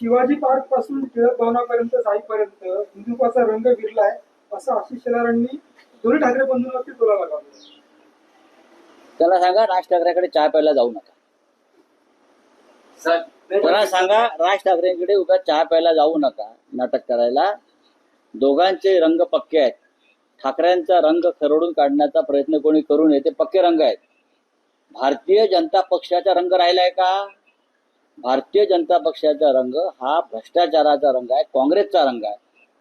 Shivaji park पासून टिळक भवनापर्यंत जाईपर्यंत हिंदुत्वाचा रंग विरलाय असं आशिष शेलारांनी दोन्ही ठाकरे बंधूंवरती टोला लगावला. त्याला सांगा राज ठाकरेकडे चहा प्यायला जाऊ नका. त्याला सांगा राज ठाकरेंकडे उगा चहा प्यायला जाऊ नका नाटक करायला. दोघांचे रंग पक्के आहेत. ठाकरेंचा रंग खरडून काढण्याचा प्रयत्न कोणी करू नये, ते पक्के रंग आहेत. भारतीय जनता पक्षाचा रंग राहिलाय का? भारतीय जनता पक्षाचा रंग हा भ्रष्टाचाराचा रंग आहे, काँग्रेसचा रंग आहे.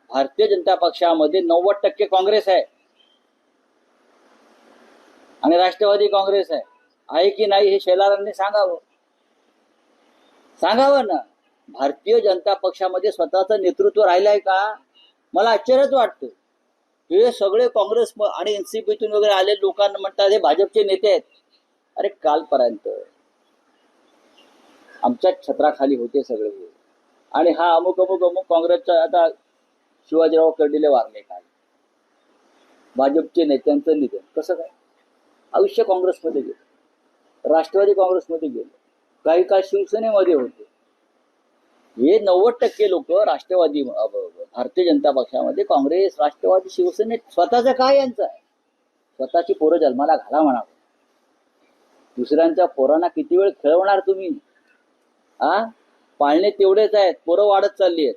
भारतीय जनता पक्षामध्ये 90% काँग्रेस आहे आणि राष्ट्रवादी काँग्रेस आहे की नाही हे शेलारांनी सांगावं ना. भारतीय जनता पक्षामध्ये स्वतःचं नेतृत्व राहिलंय का? मला आश्चर्यच वाटतं. हे सगळे काँग्रेस आणि एनसीपीतून वगैरे आले लोकांना म्हणतात हे भाजपचे नेते आहेत. अरे कालपर्यंत आमच्या छत्राखाली होते सगळे आणि हा अमुक अमुक अमुक काँग्रेसचा आता शिवाजीराव कर्डिले वारले काल. भाजपचे नेत्यांचं निधन कसं काय? आयुष्य काँग्रेसमध्ये गेलं, राष्ट्रवादी काँग्रेसमध्ये गेलं, काही काळ शिवसेनेमध्ये होते. हे 90% लोक राष्ट्रवादी भारतीय जनता पक्षामध्ये, काँग्रेस राष्ट्रवादी शिवसेनेत स्वतःचं काय यांचं आहे? स्वतःची पोरं जन्माला घाला म्हणावं. दुसऱ्यांच्या पोरांना किती वेळ खेळवणार तुम्ही? पाळणे तेवढेच आहेत, पोरं वाढत चालली आहेत.